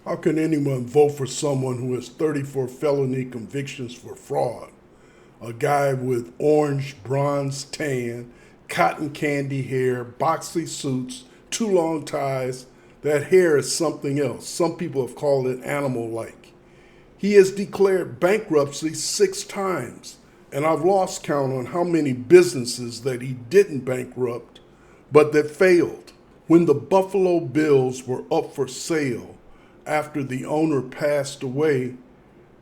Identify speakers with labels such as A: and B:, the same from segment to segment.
A: How can anyone vote for someone who has 34 felony convictions for fraud? A guy with orange, bronze tan, cotton candy hair, boxy suits, too long ties. That hair is something else. Some people have called it animal like. He has declared bankruptcy 6 times, and I've lost count on how many businesses that he didn't bankrupt, but that failed. When the Buffalo Bills were up for sale after the owner passed away,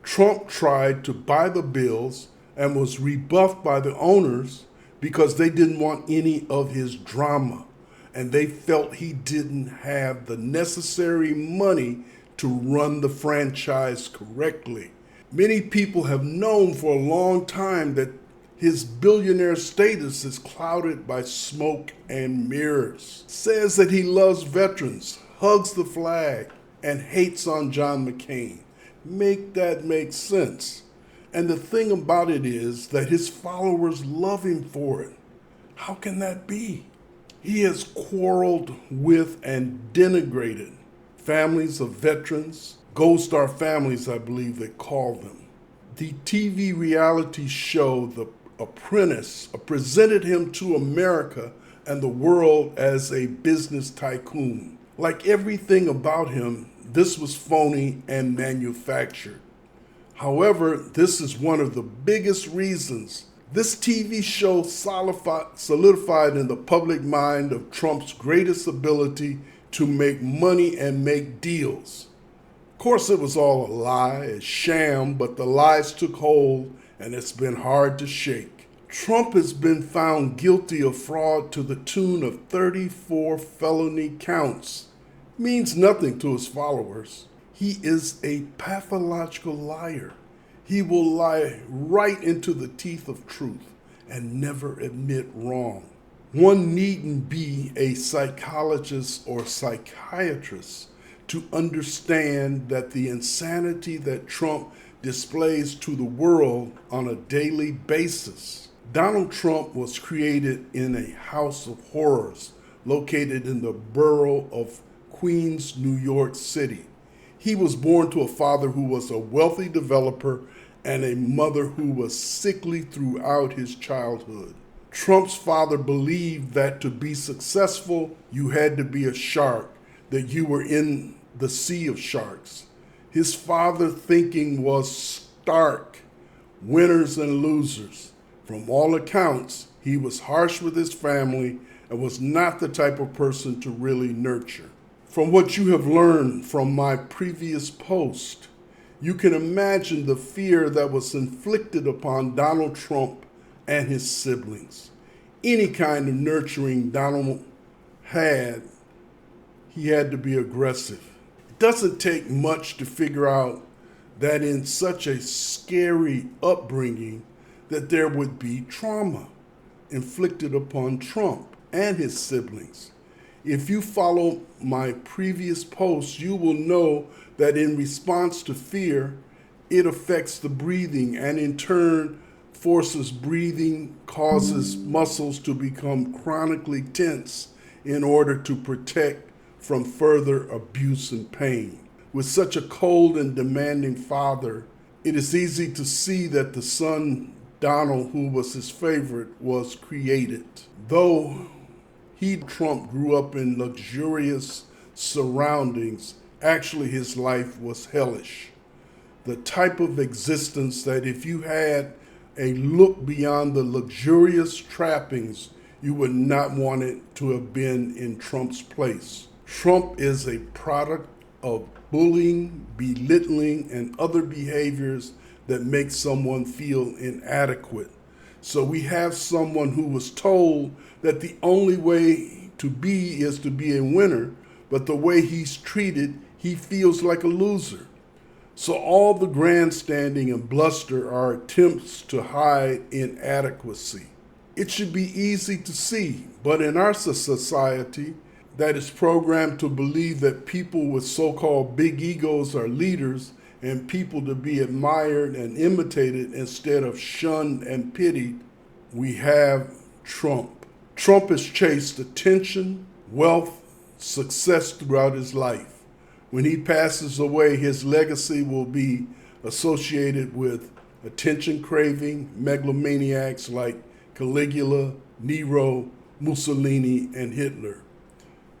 A: Trump tried to buy the Bills and was rebuffed by the owners because they didn't want any of his drama and they felt he didn't have the necessary money to run the franchise correctly. Many people have known for a long time that his billionaire status is clouded by smoke and mirrors. Says that he loves veterans, hugs the flag, and hates on John McCain. Make that make sense. And the thing about it is that his followers love him for it. How can that be? He has quarreled with and denigrated families of veterans, Gold Star families, I believe they call them. The TV reality show, The Apprentice, presented him to America and the world as a business tycoon. Like everything about him, this was phony and manufactured. However, this is one of the biggest reasons this TV show solidified in the public mind of Trump's greatest ability to make money and make deals. Of course, it was all a lie, a sham, but the lies took hold and it's been hard to shake. Trump has been found guilty of fraud to the tune of 34 felony counts. Means nothing to his followers. He is a pathological liar. He will lie right into the teeth of truth and never admit wrong. One needn't be a psychologist or psychiatrist to understand that the insanity that Trump displays to the world on a daily basis. Donald Trump was created in a house of horrors located in the borough of Queens, New York City. He was born to a father who was a wealthy developer and a mother who was sickly throughout his childhood. Trump's father believed that to be successful, you had to be a shark, that you were in the sea of sharks. His father's thinking was stark, winners and losers. From all accounts, he was harsh with his family and was not the type of person to really nurture. From what you have learned from my previous post, you can imagine the fear that was inflicted upon Donald Trump and his siblings. Any kind of nurturing Donald had, he had to be aggressive. It doesn't take much to figure out that in such a scary upbringing that there would be trauma inflicted upon Trump and his siblings. If you follow my previous posts, you will know that in response to fear, it affects the breathing and in turn forces breathing, causes muscles to become chronically tense in order to protect from further abuse and pain. With such a cold and demanding father, it is easy to see that the son, Donald, who was his favorite, was created. Though Trump grew up in luxurious surroundings, actually his life was hellish. The type of existence that if you had a look beyond the luxurious trappings, you would not want it to have been in Trump's place. Trump is a product of bullying, belittling, and other behaviors that make someone feel inadequate. So we have someone who was told that the only way to be is to be a winner, but the way he's treated, he feels like a loser. So all the grandstanding and bluster are attempts to hide inadequacy. It should be easy to see, but in our society that is programmed to believe that people with so-called big egos are leaders and people to be admired and imitated instead of shunned and pitied, we have Trump. Trump has chased attention, wealth, success throughout his life. When he passes away, his legacy will be associated with attention-craving megalomaniacs like Caligula, Nero, Mussolini, and Hitler.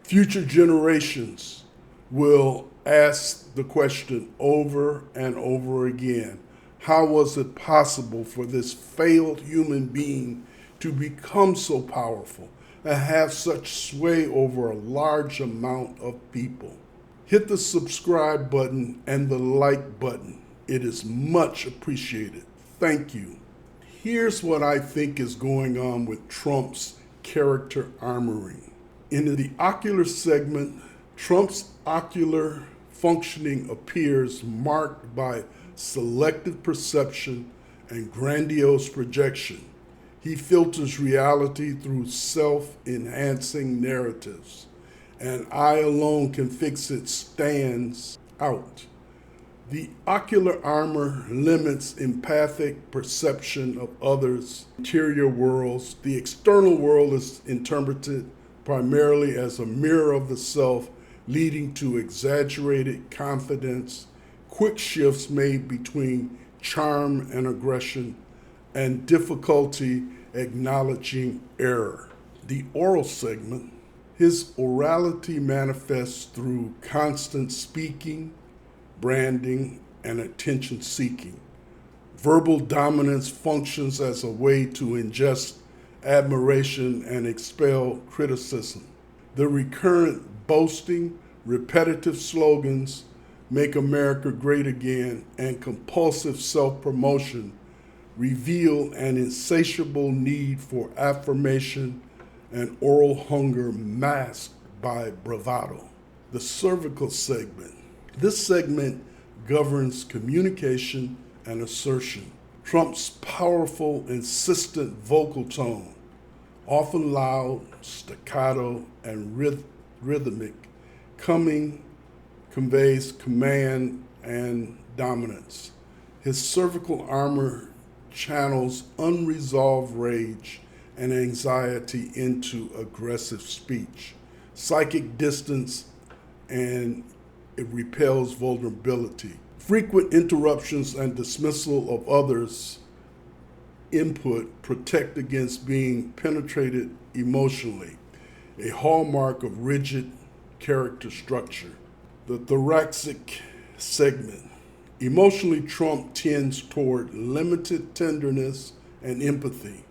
A: Future generations will ask the question over and over again, how was it possible for this failed human being to become so powerful and have such sway over a large amount of people? Hit the subscribe button and the like button. It is much appreciated. Thank you. Here's what I think is going on with Trump's character armoring. In the ocular segment, Trump's ocular functioning appears marked by selective perception and grandiose projection. He filters reality through self-enhancing narratives. And I alone can fix it stands out. The ocular armor limits empathic perception of others' interior worlds. The external world is interpreted primarily as a mirror of the self, leading to exaggerated confidence, quick shifts made between charm and aggression, and difficulty acknowledging error. The oral segment, his orality manifests through constant speaking, branding, and attention seeking. Verbal dominance functions as a way to ingest admiration and expel criticism. The recurrent boasting, repetitive slogans, "Make America Great Again," and compulsive self-promotion reveal an insatiable need for affirmation and oral hunger masked by bravado. The cervical segment. This segment governs communication and assertion. Trump's powerful, insistent vocal tone, often loud, staccato, and rhythmic, conveys command and dominance. His cervical armor channels unresolved rage and anxiety into aggressive speech, psychic distance, and it repels vulnerability. Frequent interruptions and dismissal of others' input protect against being penetrated emotionally, a hallmark of rigid character structure. The thoracic segment. Emotionally, Trump tends toward limited tenderness and empathy,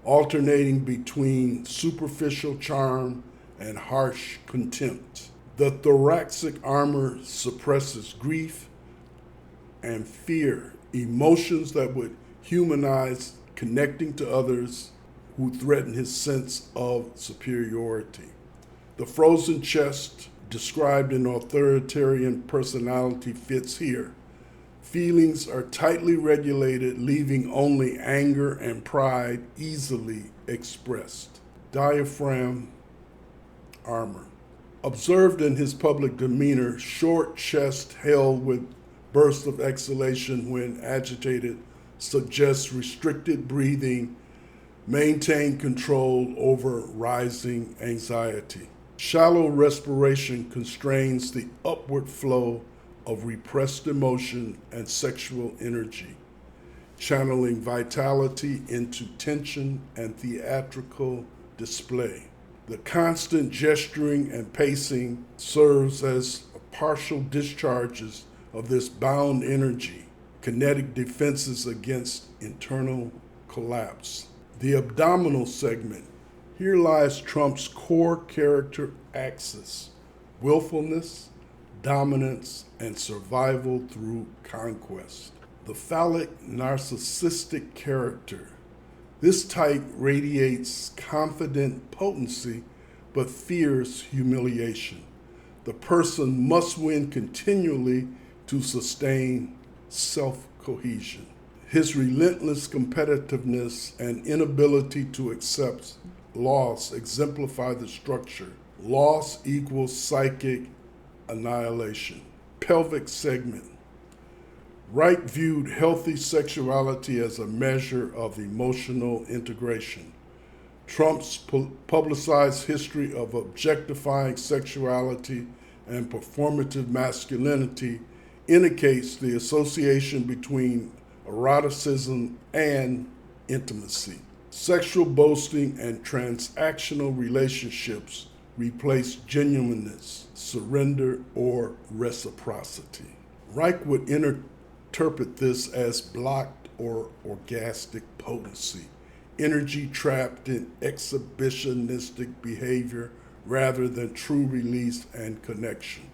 A: alternating between superficial charm and harsh contempt. The thoracic armor suppresses grief and fear, emotions that would humanize connecting to others who threaten his sense of superiority. The frozen chest, described in authoritarian personality, fits here. Feelings are tightly regulated, leaving only anger and pride easily expressed. Diaphragm armor. Observed in his public demeanor, short chest held with bursts of exhalation when agitated suggests restricted breathing, maintained control over rising anxiety. Shallow respiration constrains the upward flow of repressed emotion and sexual energy, channeling vitality into tension and theatrical display. The constant gesturing and pacing serves as partial discharges of this bound energy, kinetic defenses against internal collapse. The abdominal segment. Here lies Trump's core character axis: willfulness, dominance, and survival through conquest. The phallic narcissistic character. This type radiates confident potency but fears humiliation. The person must win continually to sustain self-cohesion. His relentless competitiveness and inability to accept loss exemplify the structure. Loss equals psychic annihilation. Pelvic segment. Wright viewed healthy sexuality as a measure of emotional integration. Trump's publicized history of objectifying sexuality and performative masculinity indicates the association between eroticism and intimacy. Sexual boasting and transactional relationships replace genuineness, surrender, or reciprocity. Reich would interpret this as blocked or orgastic potency, energy trapped in exhibitionistic behavior rather than true release and connection.